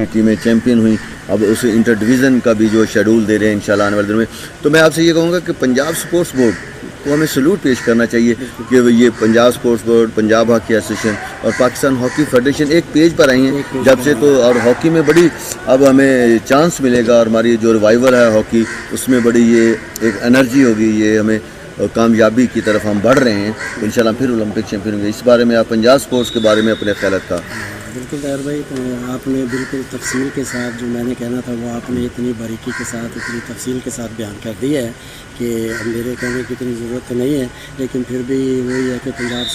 टीमें चैम्पियन हुई, अब उस इंटर डिवीज़न का भी जो शेड्यूल दे रहे हैं इंशाल्लाह आने वाले दिनों में। तो मैं आपसे ये कहूँगा कि पंजाब स्पोर्ट्स बोर्ड को हमें सैल्यूट पेश करना चाहिए कि ये Punjab sports board, Punjab hockey association और पाकिस्तान हॉकी फेडरेशन एक पेज पर आई हैं जब से। तो और हॉकी में बड़ी अब हमें चांस मिलेगा और हमारी जो रिवाइवल है हॉकी उसमें बड़ी ये एक एनर्जी होगी, ये हमें कामयाबी की तरफ हम बढ़ रहे हैं। इंशाल्लाह फिर ओलंपिक चैंपियन होंगे। इस बारे में आप पंजाब स्पोर्ट्स के बारे में अपने ख्याल का। बिल्कुल ताहिर भाई, आपने बिल्कुल तफसील के साथ जो मैंने कहना था वो आपने इतनी बारीकी के साथ, इतनी तफसील के साथ बयान कर दिया है कि अब मेरे कहने की इतनी ज़रूरत तो नहीं है, लेकिन फिर भी वही है कि पंजाब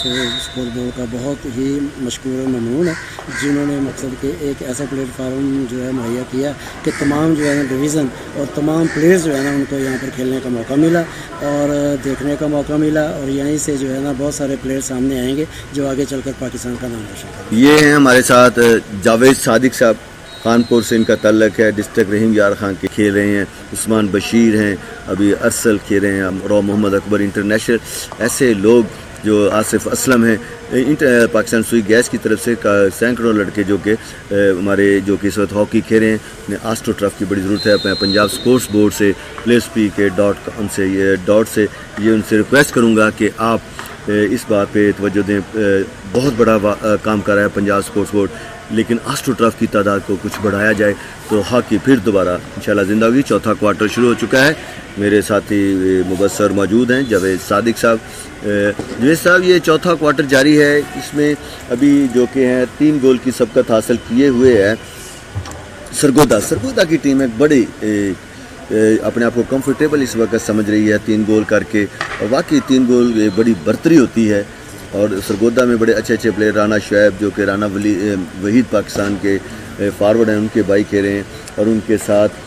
स्पोर्ट बोर्ड का बहुत ही मशकूर और ममनून है जिन्होंने मतलब कि एक ऐसा प्लेटफार्म जो है मुहैया किया कि तमाम जो है ना डिवीज़न और तमाम प्लेयर्स जो है ना उनको यहाँ पर खेलने का मौका मिला और देखने का मौका मिला, और यहीं से जो है ना बहुत सारे प्लेयर सामने आएंगे जो आगे चलकर पाकिस्तान का नाम रोशन करेंगे। ये हैं हमारे साथ जावेद सादिक साहब, कानपुर से इनका ताल्लुक है, डिस्ट्रिक्ट रहीम यार खान के खेल रहे हैं, उस्मान बशीर हैं, अभी अरसल खेल रहे हैं, रॉ मोहम्मद अकबर इंटरनेशनल, ऐसे लोग जो आसिफ असलम हैं, पाकिस्तान सुई गैस की तरफ से सैकड़ों लड़के जो कि हमारे जो कि इस वक्त हॉकी खेल रहे हैं। उन्हें आस्ट्रो ट्रफ की बड़ी ज़रूरत है। मैं पंजाब स्पोर्ट्स बोर्ड से प्लेयर्सपी के .com से ये उनसे रिक्वेस्ट करूँगा कि आप इस बात पे तवज्जो दें। बहुत बड़ा काम कर रहा है पंजाब स्पोर्ट्स बोर्ड, लेकिन आस्ट्रो ट्रफ की तादाद को कुछ बढ़ाया जाए तो हॉकी फिर दोबारा इंशाल्लाह ज़िंदा होगी। चौथा क्वार्टर शुरू हो चुका है। मेरे साथी मुबस्सर मौजूद हैं, जावेद सादिक साहब। जावेद साहब, ये चौथा क्वार्टर जारी है, इसमें अभी जो कि हैं 3 गोल की सबकत हासिल किए हुए है सरगोदा की टीम है, बड़ी अपने आप को कंफर्टेबल इस वक्त समझ रही है 3 गोल करके, और वाकई 3 गोल बड़ी बर्तरी होती है। और सरगोदा में बड़े अच्छे प्लेयर, राना शुएब जो कि राना वहीद पाकिस्तान के फॉरवर्ड हैं, उनके भाई खेल रहे हैं, और उनके साथ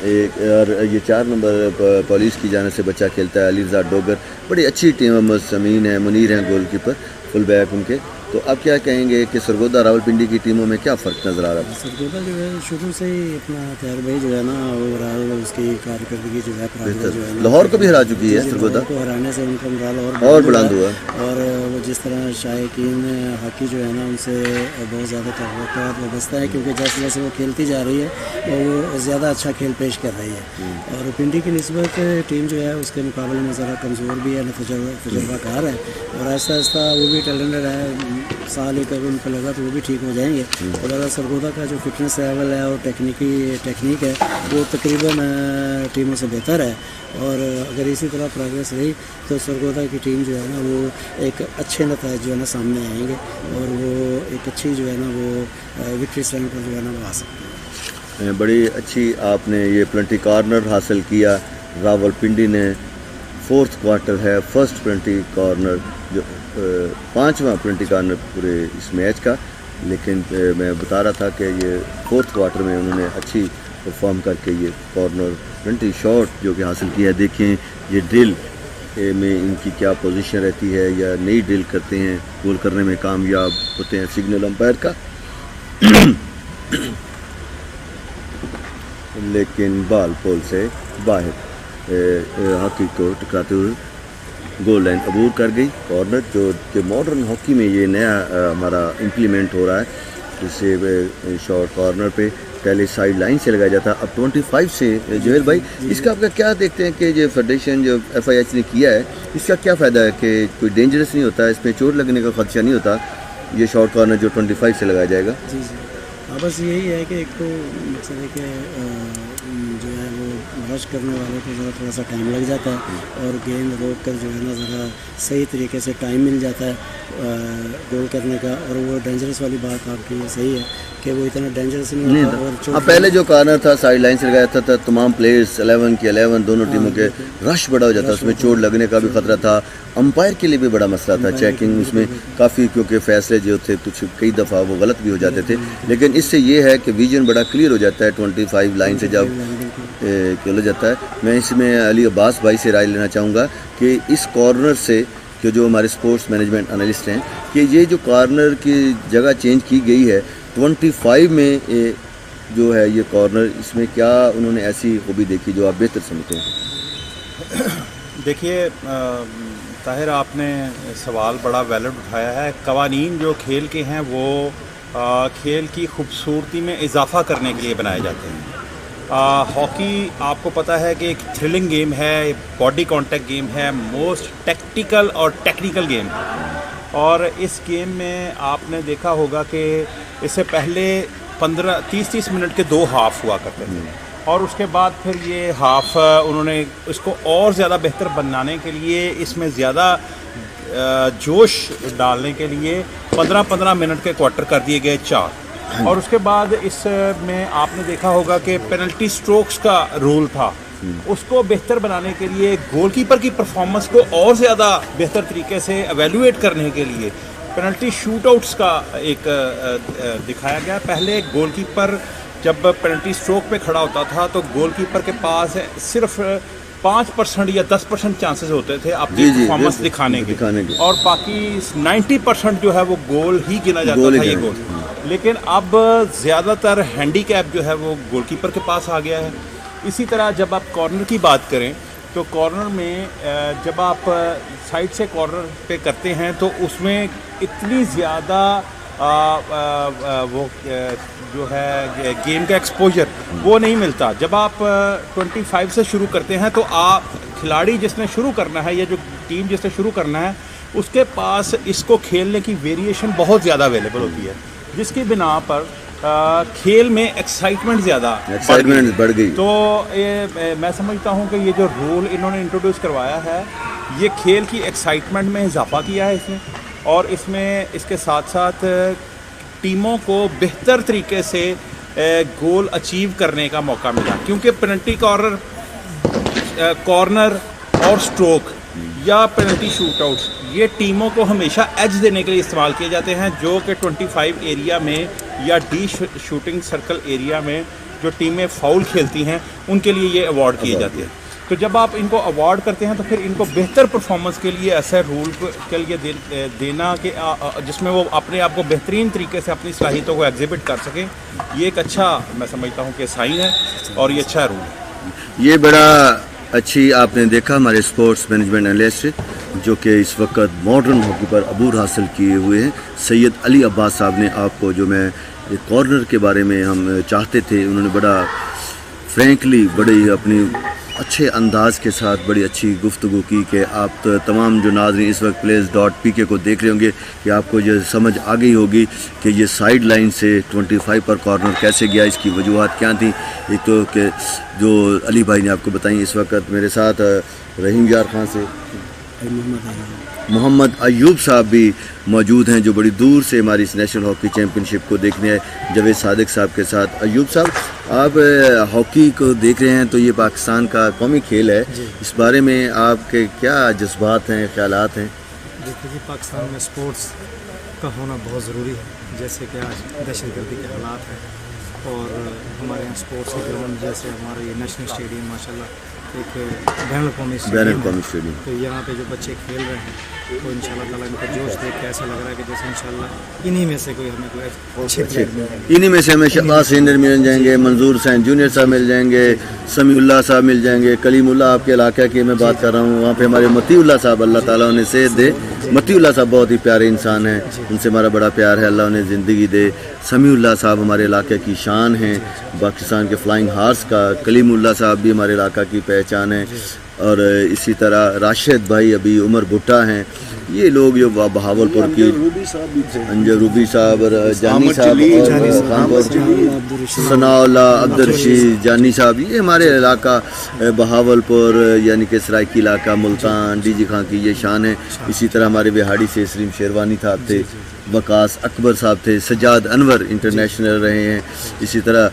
एक और ये 4 नंबर पुलिस की जाने से बच्चा खेलता है, अली रज़ा डोगर। बड़ी अच्छी टीम है, समीन है, मुनीर हैं गोलकीपर, फुल बैक उनके। तो आप क्या कहेंगे कि सरगोदा रावलपिंडी की टीमों में क्या फ़र्क नज़र आ रहा है? सरगोदा जो है शुरू से ही अपना तैयार भाई जो है ना ओवरऑल उसकी कारकर्दगी जो है लाहौर को भी हरा चुकी है सरगोदा को हराने से उनका मोराल और बुलंद हुआ। और वो जिस तरह शायकीन हॉकी जो है ना उनसे बहुत ज़्यादा तवक्कुआत वाबस्ता है, क्योंकि जैसे जैसे वो खेलती जा रही है वो ज़्यादा अच्छा खेल पेश कर रही है। और पिंडी की निस्बत टीम जो है उसके मुकाबले में ज़रा कमज़ोर भी है, तजुर्बाकार है, और आहिस्ता आहिस्ता वो भी टैलेंटेड है। साल एक अगर उनको लगा तो वो भी ठीक हो जाएंगे। और सरगोदा का जो फिटनेस लेवल है और टेक्निक है वो तकरीबन टीमों से बेहतर है, और अगर इसी तरह प्रोग्रेस रही तो सरगोदा की टीम जो है ना वो एक अच्छे नतीजे जो है ना सामने आएंगे, और वो एक अच्छी जो है ना वो विक्ट्री स्टैंड पर जो है ना वो आ सकती है। बड़ी अच्छी आपने ये प्लेंटी कॉर्नर हासिल किया। रावलपिंडी ने 4th क्वार्टर है, फर्स्ट प्लेंटी कॉर्नर, जो 5वां प्लेंटी कॉर्नर पूरे इस मैच का। लेकिन मैं बता रहा था कि ये 4th क्वार्टर में उन्होंने अच्छी परफॉर्म करके ये कॉर्नर प्लेंटी शॉट जो कि हासिल किया है। देखें ये ड्रिल में इनकी क्या पोजीशन रहती है, या नई ड्रिल करते हैं, गोल करने में कामयाब होते हैं सिग्नल अंपायर का। लेकिन बाल पोल से बाहर हॉकी को टकराते हुए गोल लाइन अबूर कर गई। कॉर्नर जो कि मॉडर्न हॉकी में ये नया हमारा इम्प्लीमेंट हो रहा है, जिससे शॉर्ट कॉर्नर पे पहले साइड लाइन से लगाया जाता है, अब 25 से। जोहेल भाई, इसका आपका क्या देखते हैं कि जो फेडरेशन जो FIH ने किया है, इसका क्या फ़ायदा है कि कोई डेंजरस नहीं होता, इसमें चोट लगने का खदशा नहीं होता, ये शॉर्ट कॉर्नर जो 25 से लगाया जाएगा? जी हाँ, बस यही है कि एक तो मकसद है कि जो है वो रश करने वाले को ज़रा थोड़ा सा टाइम लग जाता है, और गेंद रोक कर जो है ना ज़रा सही तरीके से टाइम मिल जाता है गोल करने का। और वो डेंजरस वाली बात आपकी सही है कि वो इतना डेंजरस नहीं होता। और पहले जो कॉर्नर था साइड लाइन से लगाया था तमाम प्लेयर्स 11 के 11 दोनों टीमों के रश बड़ा हो जाता, उसमें चोट लगने का भी खतरा था। अंपायर के लिए भी बड़ा मसला था, चेकिंग उसमें काफ़ी, क्योंकि फैसले जो थे कुछ कई दफ़ा वो गलत भी हो जाते थे। लेकिन इससे ये है कि विजन बड़ा क्लियर हो जाता है 25 लाइन से जब खेला जाता है। मैं इसमें अली अब्बास भाई से राय लेना चाहूँगा कि इस कॉर्नर से, कि जो हमारे स्पोर्ट्स मैनेजमेंट एनालिस्ट हैं, कि ये जो कॉर्नर की जगह चेंज की गई है 25 में जो है ये कॉर्नर, इसमें क्या उन्होंने ऐसी खूबी देखी जो आप बेहतर समझते हैं? देखिए ताहिर, आपने सवाल बड़ा वैलिड उठाया है। कवानीन जो खेल के हैं वो खेल की खूबसूरती में इजाफा करने के लिए बनाए जाते हैं। हॉकी आपको पता है कि एक थ्रिलिंग गेम है, बॉडी कांटेक्ट गेम है, मोस्ट टैक्टिकल और टेक्निकल गेम है। और इस गेम में आपने देखा होगा कि इससे पहले 30-30 मिनट के 2 हाफ हुआ करते थे, और उसके बाद फिर ये हाफ उन्होंने इसको और ज़्यादा बेहतर बनाने के लिए, इसमें ज़्यादा जोश डालने के लिए 15-15 मिनट के क्वार्टर कर दिए गए 4। और उसके बाद इसमें आपने देखा होगा कि पेनल्टी स्ट्रोक्स का रूल था, उसको बेहतर बनाने के लिए, गोलकीपर की परफॉर्मेंस को और ज़्यादा बेहतर तरीके से एवेल्यूएट करने के लिए पेनल्टी शूटआउट्स का एक दिखाया गया। पहले गोलकीपर जब पेनल्टी स्ट्रोक पे खड़ा होता था तो गोलकीपर के पास सिर्फ 5% या 10% चांसेस होते थे अपनी परफॉर्मेंस दिखाने के, और बाकी 90% जो है वो गोल ही गिना जाता था, ये गोल। लेकिन अब ज़्यादातर हैंडीकैप जो है वो गोलकीपर के पास आ गया है। इसी तरह जब आप कॉर्नर की बात करें तो कॉर्नर में जब आप साइड से कॉर्नर पे करते हैं तो उसमें इतनी ज़्यादा वो जो है गेम का एक्सपोजर वो नहीं मिलता। जब आप 25 से शुरू करते हैं तो आप खिलाड़ी जिसने शुरू करना है या जो टीम जिसने शुरू करना है उसके पास इसको खेलने की वेरिएशन बहुत ज़्यादा अवेलेबल होती है, जिसकी बिना पर खेल में एक्साइटमेंट बढ़ गई। तो मैं समझता हूँ कि ये जो रूल इन्होंने इंट्रोड्यूस करवाया है ये खेल की एक्साइटमेंट में इजाफा किया है इसमें, और इसमें इसके साथ साथ टीमों को बेहतर तरीके से गोल अचीव करने का मौका मिला, क्योंकि पेनल्टी कॉर्नर और स्ट्रोक या पेनल्टी शूटआउट्स ये टीमों को हमेशा एज देने के लिए इस्तेमाल किए जाते हैं, जो कि 25 एरिया में या डी शूटिंग सर्कल एरिया में जो टीमें फाउल खेलती हैं उनके लिए ये अवार्ड किए जाते हैं। तो जब आप इनको अवार्ड करते हैं तो फिर इनको बेहतर परफॉर्मेंस के लिए ऐसा रूल के लिए देना कि जिसमें वो अपने आप को बेहतरीन तरीके से अपनी सलाहियतों को एग्जिबिट कर सकें, ये एक अच्छा मैं समझता हूँ कि साइन है और ये अच्छा रूल है। ये बड़ा अच्छी आपने देखा हमारे स्पोर्ट्स मैनेजमेंट एनालिस्ट जो कि इस वक्त मॉडर्न हॉकी पर अबूर हासिल किए हुए हैं, सैयद अली अब्बास साहब ने आपको जो मैं कॉर्नर के बारे में हम चाहते थे, उन्होंने बड़ा फ्रैंकली बड़े अपनी अच्छे अंदाज के साथ बड़ी अच्छी गुफ्तगू की कि आप तमाम जो नाज़रीन इस वक्त plays.pk को देख रहे होंगे कि आपको ये समझ आ गई होगी कि ये साइड लाइन से 25 पर कॉर्नर कैसे गया, इसकी वजूहत क्या थी। एक तो कि जो अली भाई ने आपको बताई, इस वक्त मेरे साथ रहीम यार खान से मोहम्मद अयूब साहब भी मौजूद हैं जो बड़ी दूर से हमारी इस नेशनल हॉकी चैम्पियनशिप को देखने आए, जावेद सादिक साहब के साथ। अयूब साहब, आप हॉकी को देख रहे हैं तो ये पाकिस्तान का कौमी खेल है, इस बारे में आपके क्या जज्बात हैं, ख्यालात हैं? देखिए जी, पाकिस्तान में स्पोर्ट्स का होना बहुत ज़रूरी है। जैसे कि आज दहशतगर्दी के हालात हैं और हमारे यहाँ स्पोर्ट्स के ग्राउंड जैसे हमारा ये नेशनल स्टेडियम माशाल्लाह एक बैनुल-अक़वामी स्टेडियम, तो यहाँ पे जो बच्चे खेल रहे हैं तो इंशाल्लाह ताला इनका जोश देख के ऐसा लग रहा है कि जैसे इंशाल्लाह इन्हीं में से कोई हमें कोई अच्छे प्लेयर मिल जाएंगे। इन्हीं में से हमें शहबाज सीनियर मिल जाएंगे, मंजूर हुसैन जूनियर साहब मिल जाएंगे, समीउल्लाह साहब मिल जाएंगे, कलीमुल्लाह आपके इलाके की मैं बात कर रहा हूँ, वहाँ पे हमारे मतीउल्लाह साहब, अल्लाह ताला उन्हें सेहत दे। मतीउल्लाह साहब बहुत ही प्यारे इंसान हैं, उनसे हमारा बड़ा प्यार है, अल्लाह उन्हें ज़िंदगी दे। समीउल्लाह साहब हमारे इलाके की शान हैं, पाकिस्तान के फ्लाइंग हार्स का। कलीमुल्लाह साहब भी हमारे इलाका की पहचान है, और इसी तरह राशिद भाई, अभी उमर भुट्टा हैं, ये लोग जो बहावलपुर की अंजर रूबी साहब, जानी साहब और सनाउल्ला अब्दुल रशीद जानी साहब, ये हमारे इलाका बहावलपुर यानी कि सराइकी इलाका मुल्तान डीजी खां की ये शान है। इसी तरह हमारे बिहाड़ी से सलीम शेरवानी साहब थे, वकास अकबर साहब थे, सज्जाद अनवर इंटरनेशनल रहे हैं, इसी तरह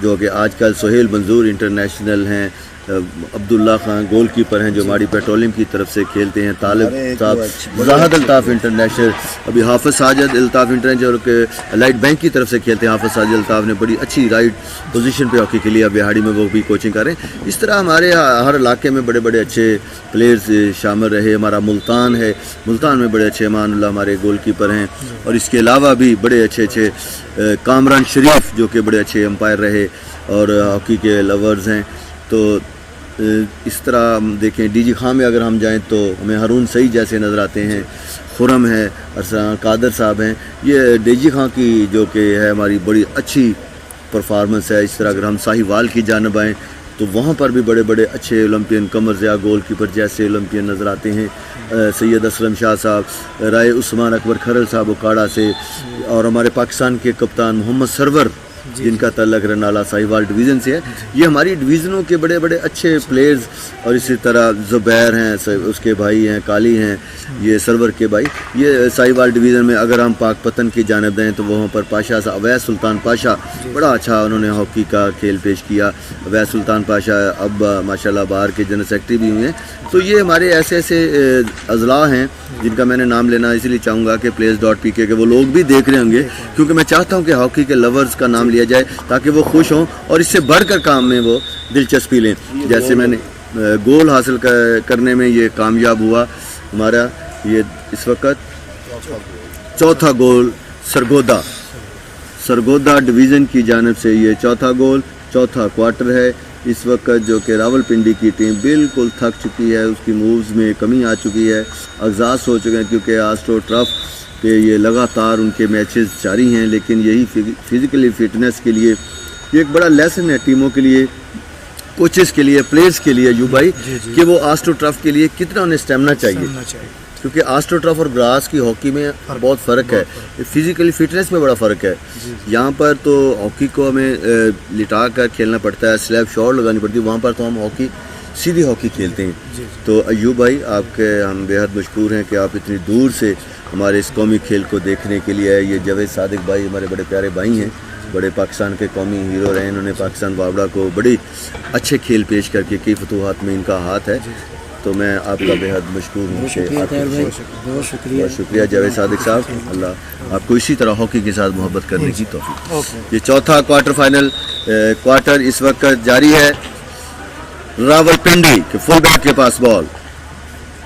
जो कि आजकल सोहेल मंजूर इंटरनेशनल हैं, अब्दुल्ला खान गोलकीपर हैं जो हमारी पेट्रोलियम की तरफ से खेलते हैं, तालिब साहब, जाहिद अल्ताफ़ इंटरनेशनल, अभी हाफिज़ साजिद अल्ताफ़ इंटरनेशनल जो लाइट बैंक की तरफ से खेलते हैं। हाफिज़ साजिद अल्ताफ़ ने बड़ी अच्छी राइट पोजीशन पे हॉकी के लिए अब बिहाड़ी में वो भी कोचिंग कर रहे हैं। इस तरह हमारे हर इलाके में बड़े बड़े अच्छे प्लेयर्स शामिल रहे। हमारा मुल्तान है, मुल्तान में बड़े अच्छे अमानुल्लाह हमारे गोलकीपर हैं, और इसके अलावा भी बड़े अच्छे अच्छे कामरान शरीफ जो कि बड़े अच्छे एम्पायर रहे और हॉकी के लवर्स हैं। तो اس طرح ہم دیکھیں ڈی جی خان میں اگر ہم جائیں تو ہمیں ہارون سعید جیسے نظر آتے ہیں، خرم ہے، ارسلان قادر صاحب ہیں. یہ ڈی جی خان کی جو کہ ہے ہماری بڑی اچھی پرفارمنس ہے. اس طرح اگر ہم ساہیوال کی جانب آئیں تو وہاں پر بھی بڑے بڑے اچھے Olympian, Qamar Zia goal keeper جیسے اولمپئن نظر آتے ہیں. سید اسلم شاہ صاحب، رائے عثمان اکبر کھرل صاحب اکاڑا سے، اور ہمارے پاکستان کے کپتان محمد سرور جن کا تعلق رنالہ ساہیوال ڈویژن سے ہے. یہ ہماری ڈویژنوں کے بڑے بڑے اچھے پلیئرز. اور اسی طرح زبیر ہیں، اس کے بھائی ہیں، کالی ہیں، یہ سرور کے بھائی. یہ ساہیوال ڈویژن میں اگر ہم پاک پتن کی جانب دیں تو وہاں پر پاشا صاحب اویس سلطان پاشا بڑا اچھا انہوں نے ہاکی کا کھیل پیش کیا. اویس سلطان پاشا اب ماشاءاللہ باہر کے جنرل سیکرٹری بھی ہوئے ہیں. تو یہ ہمارے ایسے ایسے اضلاع ہیں جن کا میں نے نام لینا اس لیے چاہوں گا کہ players.pk کے وہ لوگ بھی دیکھ رہے ہوں گے، کیونکہ میں چاہتا ہوں کہ ہاکی کے لورز کا نام لیا جائے تاکہ وہ خوش ہوں اور اس سے بڑھ کر کام میں وہ دلچسپی لیں. جیسے میں نے گول حاصل کرنے میں یہ کامیاب ہوا ہمارا. یہ اس وقت چوتھا گول سرگودا ڈویژن کی جانب سے، یہ چوتھا گول، چوتھا کوارٹر ہے. اس وقت جو کہ راول پنڈی کی ٹیم بالکل تھک چکی ہے، اس کی مووز میں کمی آ چکی ہے، اغزاس ہو چکے ہیں، کیونکہ آسٹرو ٹرف کہ یہ لگاتار ان کے میچز جاری ہیں. لیکن یہی فزیکلی فٹنس کے لیے یہ ایک بڑا لیسن ہے ٹیموں کے لیے، کوچز کے لیے، پلیئرز کے لیے، یو بھائی، کہ وہ آسٹرو ٹرف کے لیے کتنا انہیں اسٹیمنا چاہیے. کیونکہ آسٹرو ٹرف اور گراس کی ہاکی میں بہت فرق ہے، فزیکلی فٹنس میں بڑا فرق ہے. یہاں پر تو ہاکی کو ہمیں لٹا کر کھیلنا پڑتا ہے، سلیب شاٹ لگانی پڑتی ہے، وہاں پر تو ہم ہاکی سیدھی ہاکی کھیلتے ہیں. تو ایوب بھائی آپ کے ہم بےحد مشکور ہیں کہ آپ اتنی دور سے ہمارے اس قومی کھیل کو دیکھنے کے لیے آئے. یہ جاوید صادق بھائی ہمارے بڑے پیارے بھائی ہیں، بڑے پاکستان کے قومی ہیرو رہے. انہوں نے پاکستان بابڑا کو بڑی اچھے کھیل پیش کر کے کئی فتوحات میں ان کا ہاتھ ہے. تو میں آپ کا بےحد مشکور ہوں. بہت شکریہ جاوید صادق صاحب. اللہ آپ کو اسی طرح ہاکی کے ساتھ محبت کرنے کی توفیق. یہ چوتھا کوارٹر فائنل کوارٹر اس وقت جاری ہے. راول پنڈی کے فل بیک کے پاس بال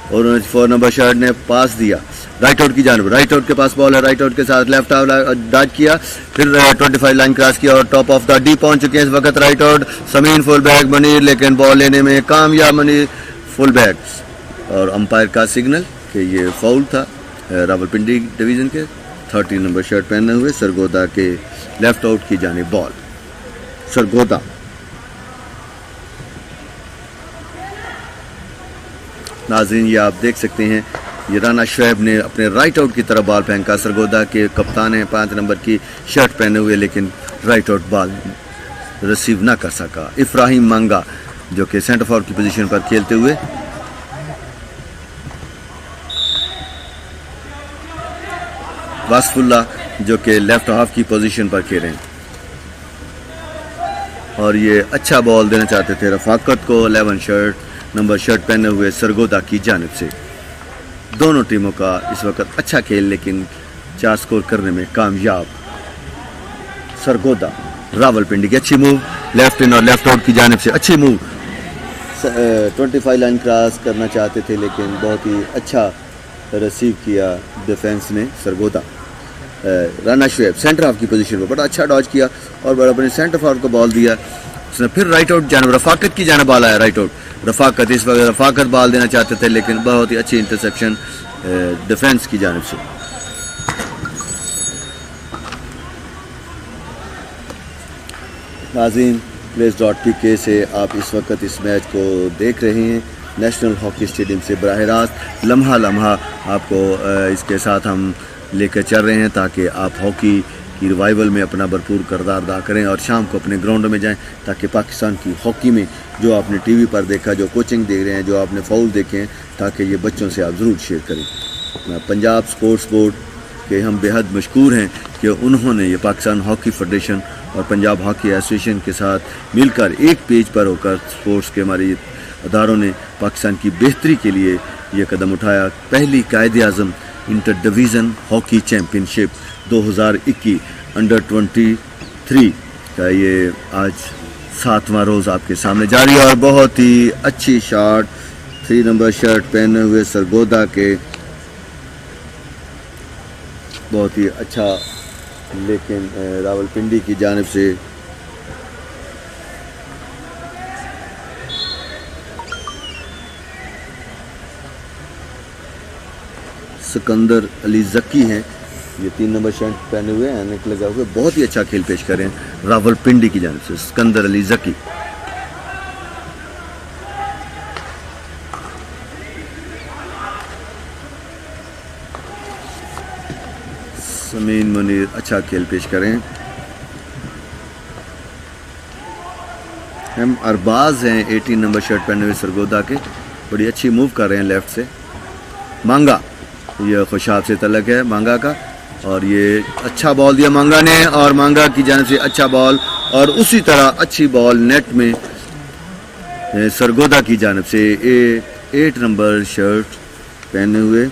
اور 4 نمبر شرٹ نے پاس دیا رائٹ آؤٹ کی جانب. رائٹ آؤٹ کے پاس بال ہے، رائٹ آؤٹ کے ساتھ لیفٹ آؤٹ ڈاج کیا، پھر 25 لائن کراس کیا اور ٹاپ آف دا ڈی پہنچ چکے ہیں اس وقت. رائٹ آؤٹ سمین فل بیک منیر، لیکن بال لینے میں کامیاب منیر فل بیک. اور امپائر کا سگنل کہ یہ فاؤل تھا راول پنڈی ڈویژن کے 30 نمبر شرٹ پہنے ہوئے سرگودا کے لیفٹ آؤٹ کی جانب بال. سرگودا ناظرین یہ آپ دیکھ سکتے ہیں، یہ رانا شعیب نے اپنے رائٹ آؤٹ کی طرف بال پھینکا. سرگودا کے کپتان ہیں 5 نمبر کی شرٹ پہنے ہوئے، لیکن رائٹ آؤٹ بال ریسیو نہ کر سکا. افراہیم مانگا جو کہ سینٹر فارورڈ کی پوزیشن پر کھیلتے ہوئے، واسف اللہ جو کہ لیفٹ ہاف کی پوزیشن پر کھیل رہے ہیں. اور یہ اچھا بال دینا چاہتے تھے رفاقت کو 11 نمبر شرٹ پہنے ہوئے سرگودا کی جانب سے. دونوں ٹیموں کا اس وقت اچھا کھیل، لیکن 4 سکور کرنے میں کامیاب سرگودا. راول پنڈی کی اچھی موو لیفٹ ان اور لیفٹ آؤٹ کی جانب سے، اچھی موو. 25 لائن کراس کرنا چاہتے تھے لیکن بہت ہی اچھا ریسیو کیا ڈیفینس نے سرگودا. رانا شعیب سینٹر ہاف کی پوزیشن پر بڑا اچھا ڈاج کیا اور بڑا اپنے سینٹر فارورڈ کو بال دیا. اس نے پھر رائٹ آؤٹ جانب رفاقت کی جانب بال آیا. رائٹ آؤٹ رفاقت، اس وقت رفاقت بال دینا چاہتے تھے لیکن بہت ہی اچھی انٹرسیپشن ڈیفینس کی جانب سے. ناظرین players.pk سے آپ اس وقت اس میچ کو دیکھ رہے ہیں نیشنل ہاکی اسٹیڈیم سے براہ راست. لمحہ لمحہ آپ کو اس کے ساتھ ہم لے کر چل رہے ہیں تاکہ آپ ہاکی کی ریوائول میں اپنا بھرپور کردار ادا کریں اور شام کو اپنے گراؤنڈ میں جائیں تاکہ پاکستان کی ہاکی میں جو آپ نے ٹی وی پر دیکھا، جو کوچنگ دیکھ رہے ہیں، جو آپ نے فاؤل دیکھے ہیں، تاکہ یہ بچوں سے آپ ضرور شیئر کریں. پنجاب سپورٹس بورڈ کے ہم بےحد مشکور ہیں کہ انہوں نے یہ پاکستان ہاکی فیڈریشن اور پنجاب ہاکی ایسوسیشن کے ساتھ مل کر ایک پیج پر ہو کر سپورٹس کے ہمارے اداروں نے پاکستان کی بہتری کے لیے یہ قدم اٹھایا. پہلی Quaid Azam inter division hockey champion شپ 2021 انڈر 23 کا یہ آج 7واں روز آپ کے سامنے جاری ہے. اور بہت ہی اچھی شاٹ 3 نمبر شرٹ پہنے ہوئے سرگودا کے، بہت ہی اچھا، لیکن راول پنڈی کی جانب سے सिकंदर अली जक्की हैं, ये 3 नंबर शर्ट पहने हुए हैं, ऐनक लगा हुए, बहुत ही अच्छा खेल पेश कर रहे हैं रावलपिंडी की जानिब से सिकंदर अली जक्की। समीन मुनीर अच्छा खेल पेश कर रहे हैं। हम अरबाज हैं 18 नंबर शर्ट पहने हुए सरगोदा के, बड़ी अच्छी मूव कर रहे हैं लेफ्ट से। मांगा, ये खुशाब से तलक है मांगा का, और ये अच्छा बॉल दिया मांगा ने, और मांगा की जानिब से अच्छा बॉल, और उसी तरह अच्छी बॉल नेट में सरगोदा की जानिब से 8 नंबर शर्ट पहने हुए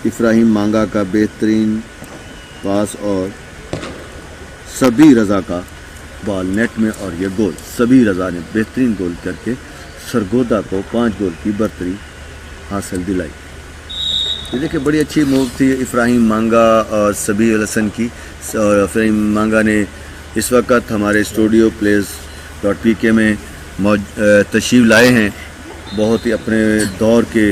इब्राहिम मांगा का बेहतरीन पास, और सभी रज़ा का बॉल नेट में, और ये गोल। सभी रज़ा ने बेहतरीन गोल करके सरगोदा को 5 गोल की बर्तरी हासिल दिलाई। ये देखिए बड़ी अच्छी मूव थी इब्राहिम मांगा और सभी हसन की। और इब्राहिम मांगा ने इस वक्त हमारे स्टूडियो प्लेस.pk में तशरीफ़ लाए हैं। बहुत ही अपने दौर के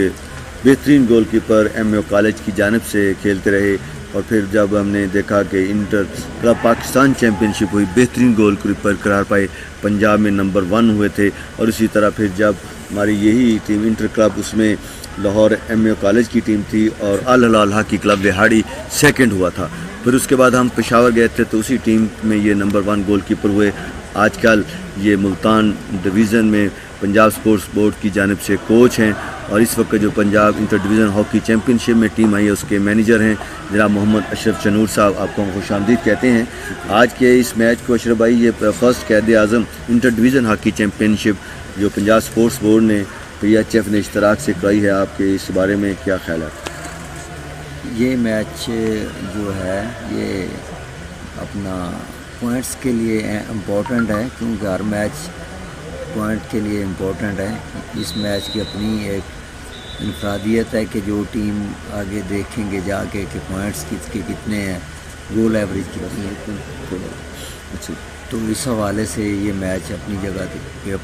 बेहतरीन गोलकीपर एमओ कॉलेज की जानिब से खेलते रहे, और फिर जब हमने देखा कि इंटर क्लब पाकिस्तान चैम्पियनशिप हुई, बेहतरीन गोलकीपर करार पाए, पंजाब में नंबर 1 हुए थे। और इसी तरह फिर जब हमारी यही टीम इंटर क्लब, उसमें लाहौर एमओ कॉलेज की टीम थी और अल हिलाल हॉकी क्लब लिहाड़ी 2nd हुआ था। फिर उसके बाद हम पेशावर गए थे तो उसी टीम में ये नंबर 1 गोलकीपर हुए। आजकल ये मुल्तान डिवीज़न में पंजाब स्पोर्ट्स बोर्ड की जानिब से कोच हैं, और इस वक्त जो Punjab inter division hockey championship में टीम आई है उसके मैनेजर हैं जनाब मोहम्मद अशरफ चनूर साहब। आपको हम खुशामदीद कहते हैं। आज के इस मैच को अशरफ भाई, ये फर्स्ट कैद आज़म इंटर डिवीज़न हॉकी चैम्पियनशिप जो पंजाब स्पोर्ट्स बोर्ड ने PHF ने इश्तराक से कराई है, आपके इस बारे में क्या ख्याल है? ये मैच जो है ये अपना पॉइंट्स के लिए इम्पोर्टेंट है, क्योंकि हर मैच पॉइंट के लिए इम्पोर्टेंट है। इस मैच की अपनी एक इनफरादियत है कि जो टीम आगे देखेंगे जाके कि पॉइंट्स किसके कितने हैं, गोल एवरेज कितनी है, अच्छा, तो इस हवाले से ये मैच अपनी जगह पे